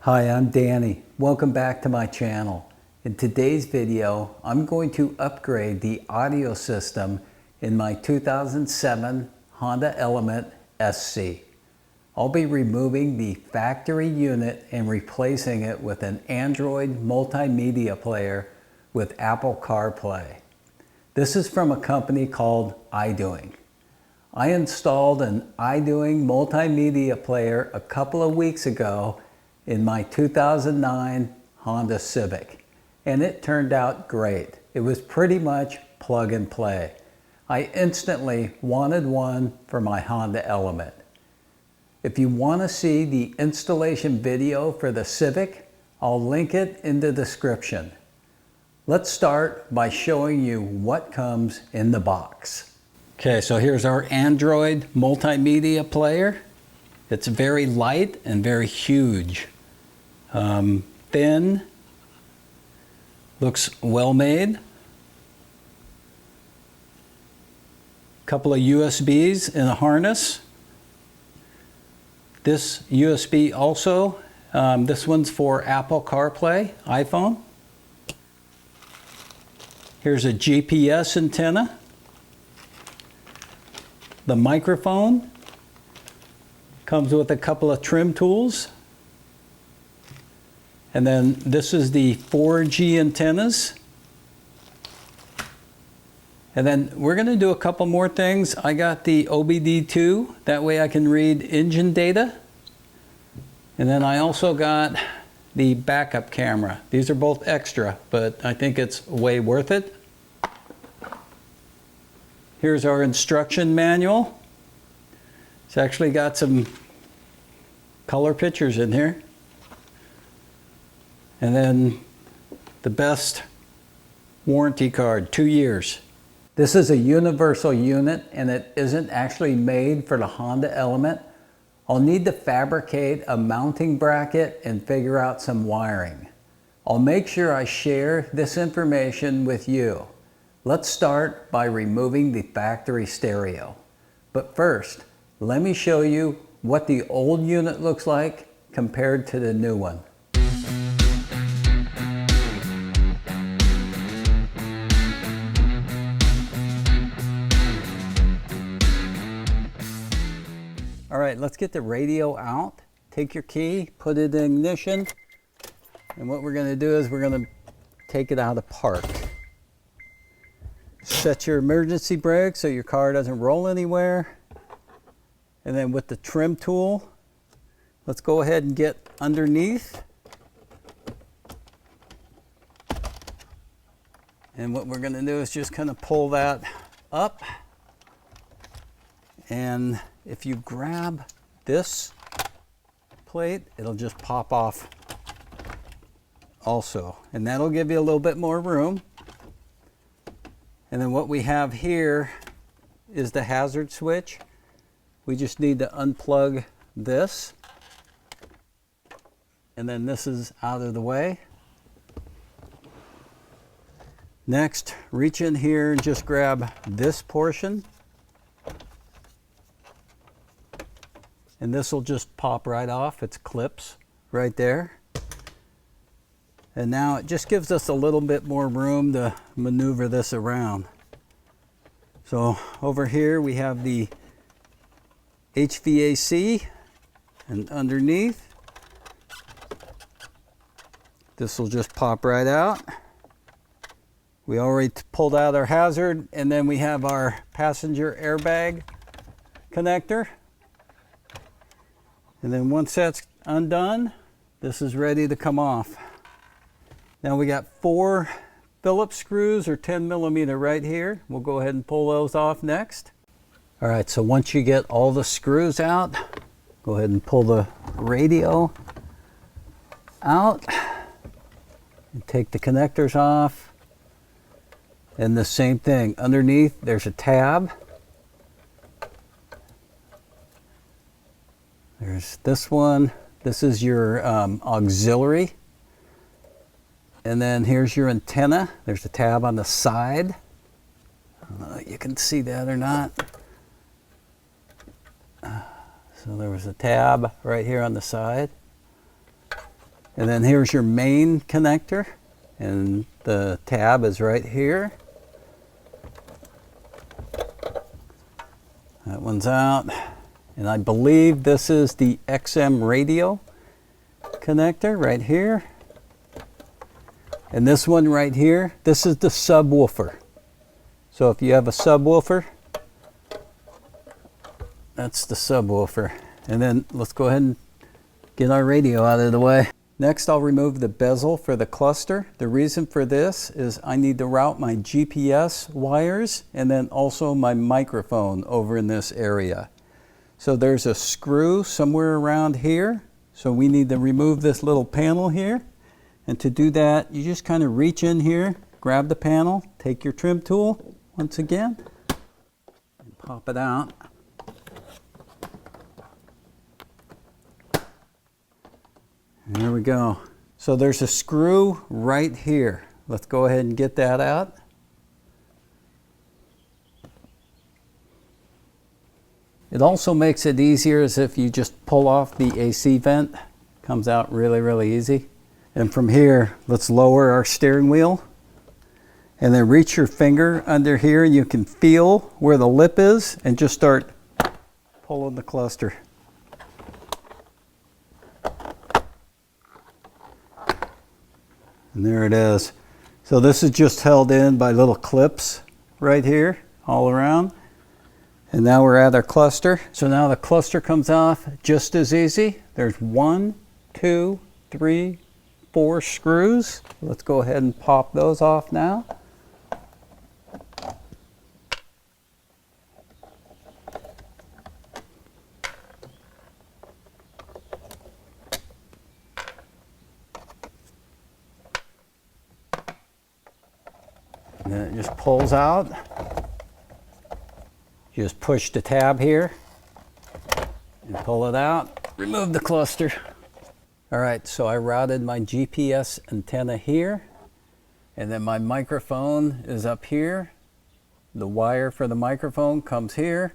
Hi, I'm Danny. Welcome back to my channel. In today's video, I'm going to upgrade the audio system in my 2007 Honda Element SC. I'll be removing the factory unit and replacing it with an Android multimedia player with Apple CarPlay. This is from a company called Idoing. I installed an Idoing multimedia player a couple of weeks ago in my 2009 Honda Civic, and it turned out great. It was pretty much plug and play. I instantly wanted one for my Honda Element. If you want to see the installation video for the Civic, I'll link it in the description. Let's start by showing you what comes in the box. Okay, so here's our Android multimedia player. It's very light and very huge. Thin, looks well made. Couple of USBs in a harness. This USB also, this one's for Apple CarPlay, iPhone. Here's a GPS antenna. The microphone comes with a couple of trim tools. And then this is the 4G antennas. And then we're going to do a couple more things. I got the OBD2, that way I can read engine data. And then I also got the backup camera. These are both extra, but I think it's way worth it. Here's our instruction manual. It's actually got some color pictures in here. And then the best warranty card, 2 years. This is a universal unit and it isn't actually made for the Honda Element. I'll need to fabricate a mounting bracket and figure out some wiring. I'll make sure I share this information with you. Let's start by removing the factory stereo. But first, let me show you what the old unit looks like compared to the new one. All right, let's get the radio out. Take your key, put it in ignition, and what we're gonna do is we're gonna take it out of park. Set your emergency brake so your car doesn't roll anywhere. And then with the trim tool, let's go ahead and get underneath. And what we're gonna do is just kind of pull that up. And if you grab this plate, it'll just pop off also. And that'll give you a little bit more room. And then what we have here is the hazard switch. We just need to unplug this. And then this is out of the way. Next, reach in here and just grab this portion. And this will just pop right off. It's clips right there. And now it just gives us a little bit more room to maneuver this around. So over here we have the HVAC, and underneath this will just pop right out. We already pulled out our hazard, and then we have our passenger airbag connector. And then once that's undone, this is ready to come off. Now we got 4 Phillips screws or 10mm right here. We'll go ahead and pull those off next. All right, so once you get all the screws out, go ahead and pull the radio out and take the connectors off. And the same thing, underneath there's a tab. There's this one. This is your auxiliary. And then here's your antenna. There's a tab on the side. I don't know if you can see that or not. So there was a tab right here on the side. And then here's your main connector, and the tab is right here. That one's out. And I believe this is the XM radio connector right here. And this one right here, this is the subwoofer. So if you have a subwoofer, that's the subwoofer. And then let's go ahead and get our radio out of the way. Next, I'll remove the bezel for the cluster. The reason for this is I need to route my GPS wires and then also my microphone over in this area. So there's a screw somewhere around here. So we need to remove this little panel here. And to do that, you just kind of reach in here, grab the panel, take your trim tool once again, and pop it out. There we go. So there's a screw right here. Let's go ahead and get that out. It also makes it easier as if you just pull off the AC vent. Comes out really, really easy. And from here, let's lower our steering wheel. And then reach your finger under here and you can feel where the lip is and just start pulling the cluster. And there it is. So this is just held in by little clips right here all around. And now we're at our cluster. So now the cluster comes off just as easy. There's 1, 2, 3, 4 screws. Let's go ahead and pop those off now. And then it just pulls out. You just push the tab here and pull it out. Remove the cluster. All right, so I routed my GPS antenna here, and then my microphone is up here. The wire for the microphone comes here.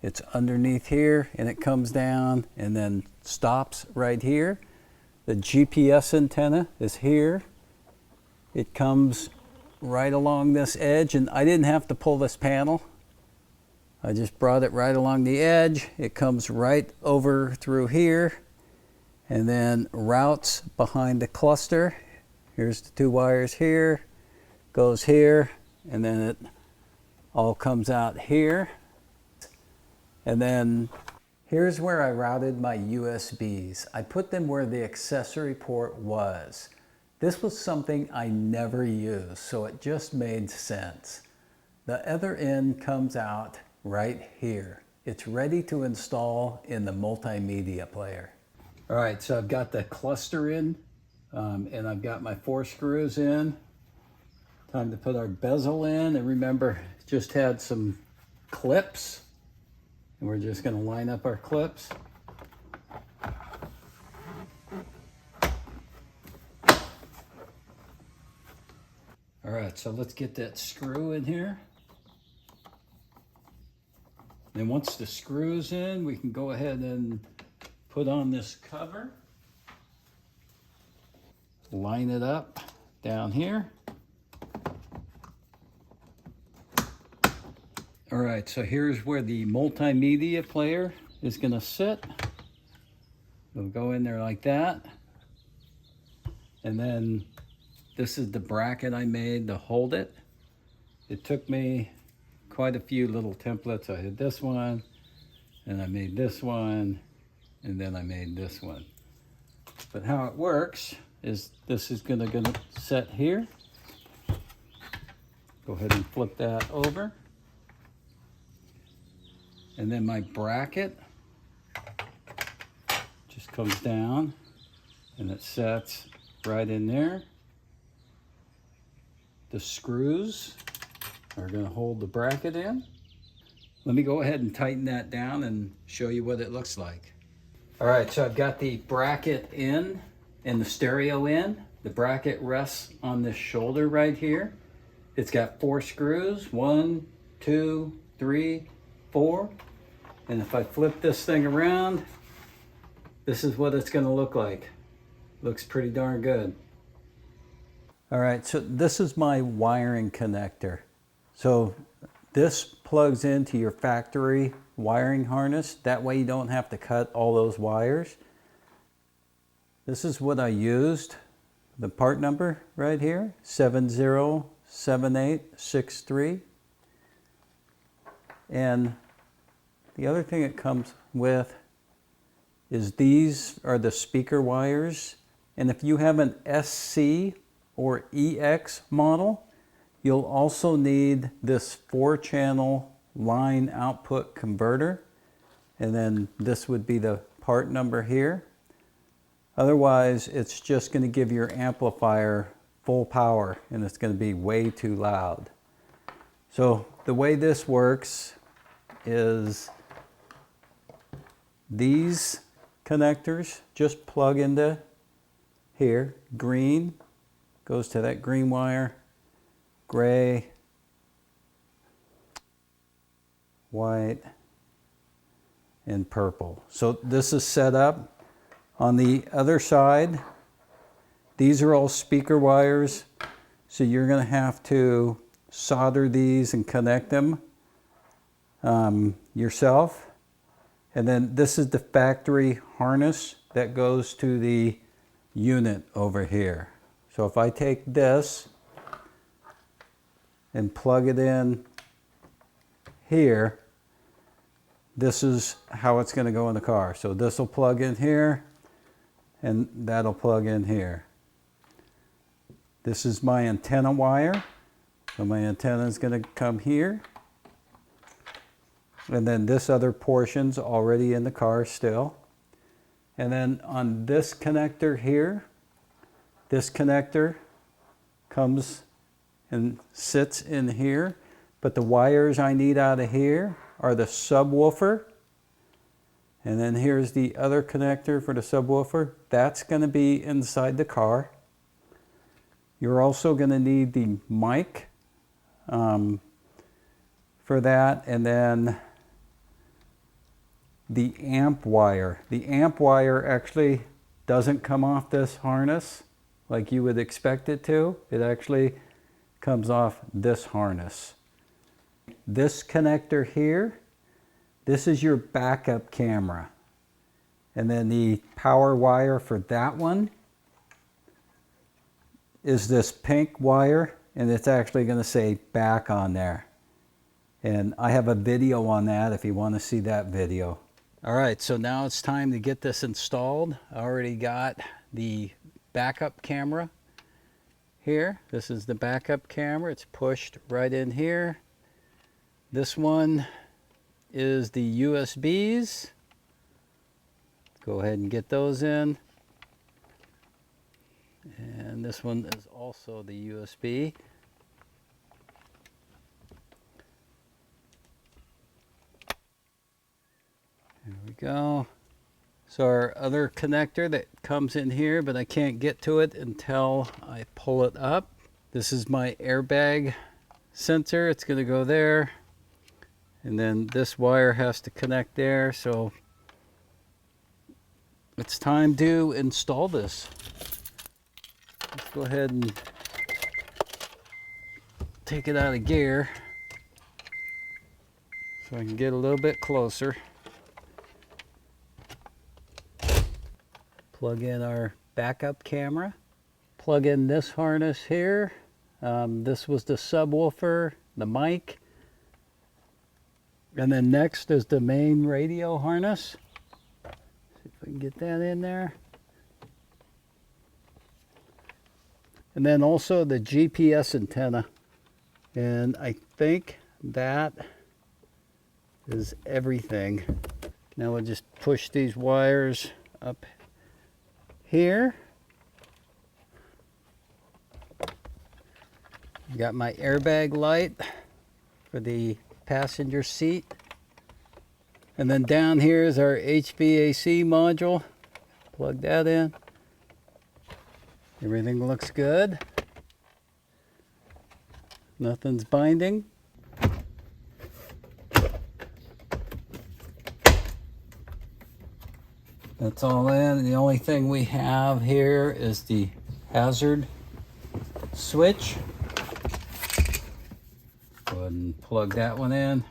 It's underneath here, and it comes down and then stops right here. The GPS antenna is here. It comes right along this edge, and I didn't have to pull this panel. I just brought it right along the edge. It comes right over through here and then routes behind the cluster. Here's the 2 wires here, goes here, and then it all comes out here. And then here's where I routed my USBs. I put them where the accessory port was. This was something I never used, so it just made sense. The other end comes out right here. It's ready to install in the multimedia player. All right, so I've got the cluster in, and I've got my 4 screws in. Time to put our bezel in, and remember, just had some clips, and we're just gonna line up our clips. All right, so let's get that screw in here. Then once the screw's in, we can go ahead and put on this cover. Line it up down here. All right, so here's where the multimedia player is gonna sit. It'll go in there like that. And then this is the bracket I made to hold it. It took me quite a few little templates. I had this one, and I made this one, and then I made this one. But how it works is this is gonna set here. Go ahead and flip that over. And then my bracket just comes down and it sets right in there. The screws are going to hold the bracket in. Let me go ahead and tighten that down and show you what it looks like. All right, so I've got the bracket in and the stereo in. The bracket rests on this shoulder right here. It's got 4 screws, 1, 2, 3, 4. And if I flip this thing around, this is what it's going to look like. Looks pretty darn good. All right, so this is my wiring connector. So this plugs into your factory wiring harness. That way you don't have to cut all those wires. This is what I used. The part number right here, 707863. And the other thing it comes with is these are the speaker wires. And if you have an SC or EX model, you'll also need this 4-channel line output converter. And then this would be the part number here. Otherwise, it's just going to give your amplifier full power and it's going to be way too loud. So the way this works is these connectors just plug into here. Green goes to that green wire, gray, white, and purple. So this is set up. On the other side, these are all speaker wires, so you're going to have to solder these and connect them yourself. And then this is the factory harness that goes to the unit over here. So if I take this and plug it in here, this is how it's going to go in the car. So this will plug in here and that'll plug in here. This is my antenna wire. So my antenna is going to come here. And then this other portion's already in the car still. And then on this connector here, this connector comes and sits in here. But the wires I need out of here are the subwoofer. And then here's the other connector for the subwoofer. That's going to be inside the car. You're also going to need the mic for that. And then the amp wire. The amp wire actually doesn't come off this harness like you would expect it to. It actually comes off this harness. This connector here, this is your backup camera. And then the power wire for that one is this pink wire, and it's actually going to say back on there. And I have a video on that if you want to see that video. All right, so now it's time to get this installed. I already got the backup camera here. This is the backup camera. It's pushed right in here. This one is the USBs. Go ahead and get those in. And this one is also the USB. There we go. So our other connector that comes in here, but I can't get to it until I pull it up. This is my airbag sensor. It's going to go there. And then this wire has to connect there. So it's time to install this. Let's go ahead and take it out of gear so I can get a little bit closer. Plug in our backup camera. Plug in this harness here. This was the subwoofer, the mic. And then next is the main radio harness. See if we can get that in there. And then also the GPS antenna. And I think that is everything. Now we'll just push these wires up here. Got my airbag light for the passenger seat. And then down here is our HVAC module. Plug that in. Everything looks good. Nothing's binding. That's all in. The only thing we have here is the hazard switch. Go ahead and plug that one in.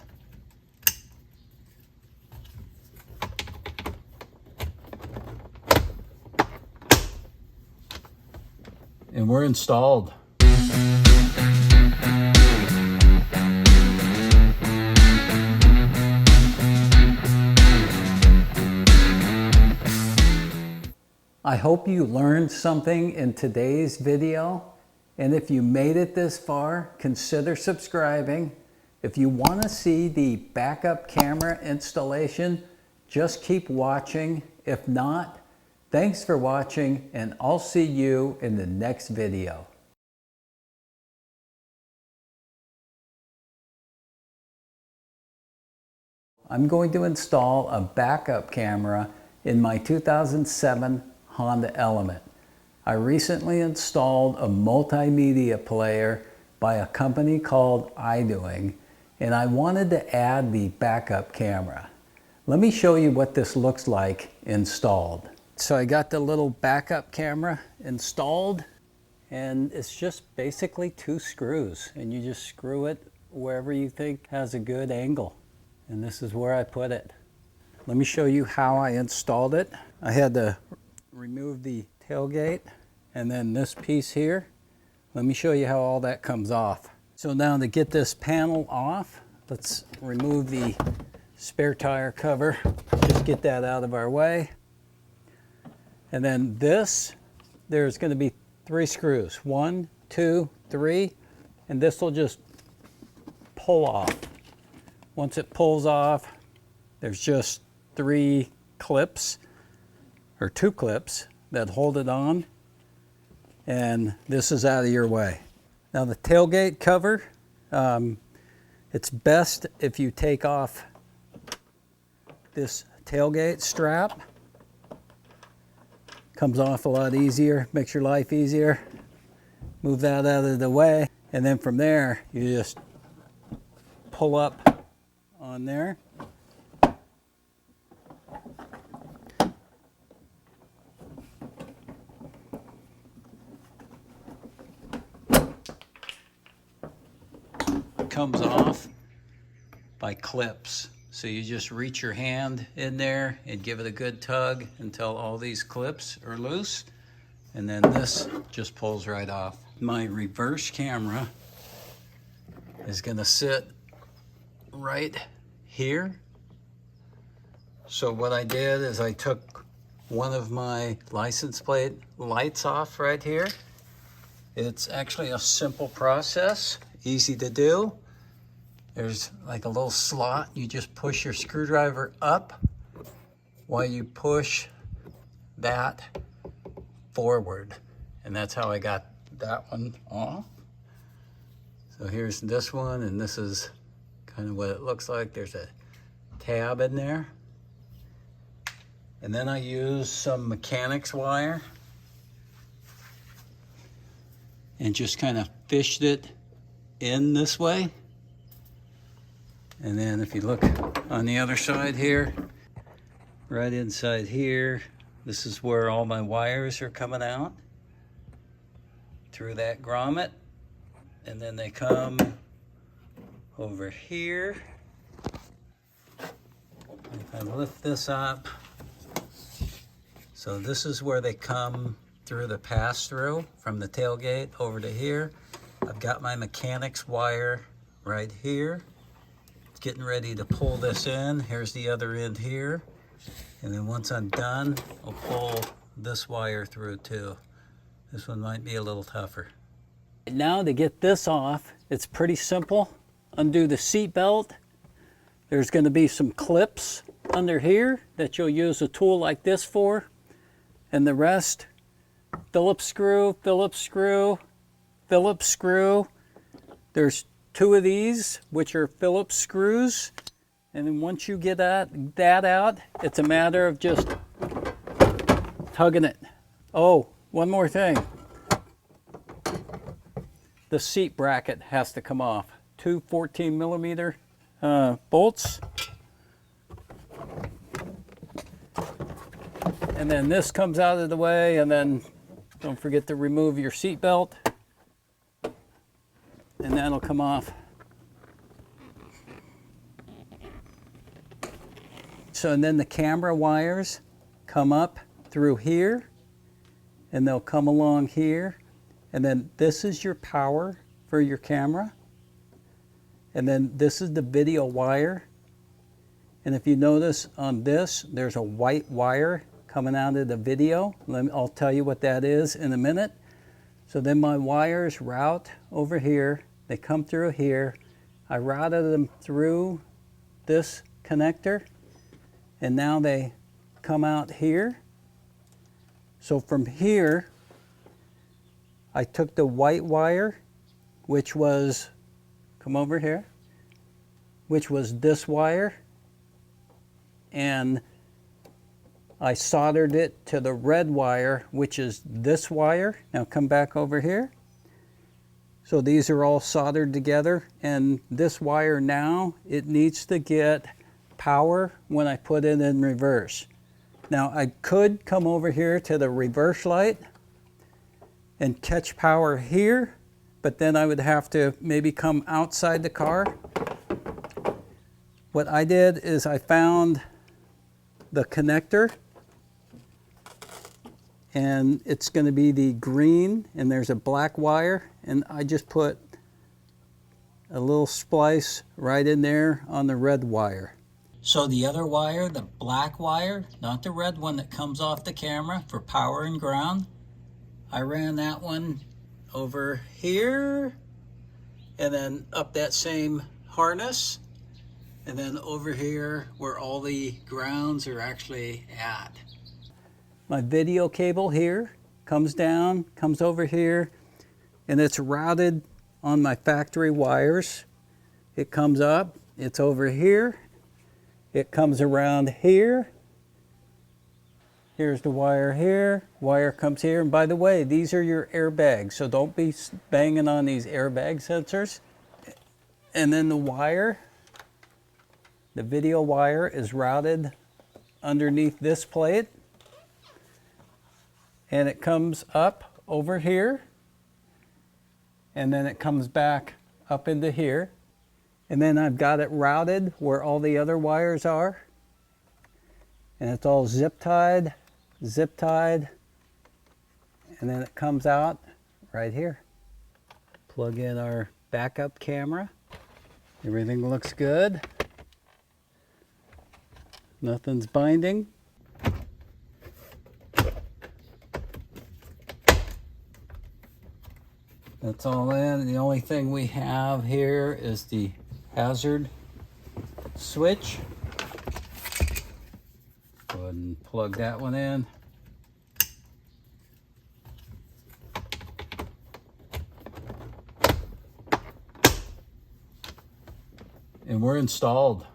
And we're installed. I hope you learned something in today's video. And if you made it this far, consider subscribing. If you want to see the backup camera installation, just keep watching. If not, thanks for watching, and I'll see you in the next video. I'm going to install a backup camera in my 2007 Honda Element. I recently installed a multimedia player by a company called Idoing, and I wanted to add the backup camera. Let me show you what this looks like installed. So I got the little backup camera installed, and it's just basically 2 screws, and you just screw it wherever you think has a good angle. And this is where I put it. Let me show you how I installed it. I had to remove the tailgate and then this piece here. Let me show you how all that comes off. So now to get this panel off, let's remove the spare tire cover. Just get that out of our way. And then this, there's going to be 3 screws. 1, 2, 3, and this will just pull off. Once it pulls off, there's just 3 clips, or 2 clips that hold it on, and this is out of your way. Now the tailgate cover, it's best if you take off this tailgate strap. Comes off a lot easier, makes your life easier. Move that out of the way, and then from there you just pull up on there. Comes off by clips. So you just reach your hand in there and give it a good tug until all these clips are loose, and then this just pulls right off. My reverse camera is going to sit right here. So what I did is I took one of my license plate lights off right here. It's actually a simple process, easy to do. There's like a little slot. You just push your screwdriver up while you push that forward. And that's how I got that one off. So here's this one, and this is kind of what it looks like. There's a tab in there. And then I use some mechanics wire and just kind of fished it in this way. And then if you look on the other side here, right inside here, this is where all my wires are coming out through that grommet. And then they come over here. If I lift this up, so this is where they come through the pass-through from the tailgate over to here. I've got my mechanics wire right here. Getting ready to pull this in. Here's the other end here. And then once I'm done, I'll pull this wire through too. This one might be a little tougher. Now to get this off, it's pretty simple. Undo the seat belt. There's going to be some clips under here that you'll use a tool like this for. And the rest, Phillips screw, Phillips screw, Phillips screw. There's 2 of these, which are Phillips screws. And then once you get that out, it's a matter of just tugging it. Oh, one more thing. The seat bracket has to come off. 2 14mm bolts. And then this comes out of the way, and then don't forget to remove your seat belt. And that'll come off. So, and then the camera wires come up through here, and they'll come along here. And then this is your power for your camera. And then this is the video wire. And if you notice on this, there's a white wire coming out of the video. I'll tell you what that is in a minute. So then my wires route over here. They come through here. I routed them through this connector. And now they come out here. So from here, I took the white wire, which was, come over here, which was this wire, and I soldered it to the red wire, which is this wire. Now come back over here. So these are all soldered together, and this wire now, it needs to get power when I put it in reverse. Now I could come over here to the reverse light and catch power here, but then I would have to maybe come outside the car. What I did is I found the connector, and it's going to be the green, and there's a black wire, and I just put a little splice right in there on the red wire. So the other wire, the black wire, not the red one that comes off the camera for power and ground, I ran that one over here, and then up that same harness, and then over here where all the grounds are actually at. My video cable here comes down, comes over here, and it's routed on my factory wires. It comes up, it's over here, it comes around here. Here's the wire here, wire comes here, and by the way, these are your airbags, so don't be banging on these airbag sensors. And then the wire, the video wire, is routed underneath this plate, and it comes up over here, and then it comes back up into here, and then I've got it routed where all the other wires are, and it's all zip tied, and then it comes out right here. Plug in our backup camera. Everything looks good. Nothing's binding. That's all in. The only thing we have here is the hazard switch. Go ahead and plug that one in. And we're installed.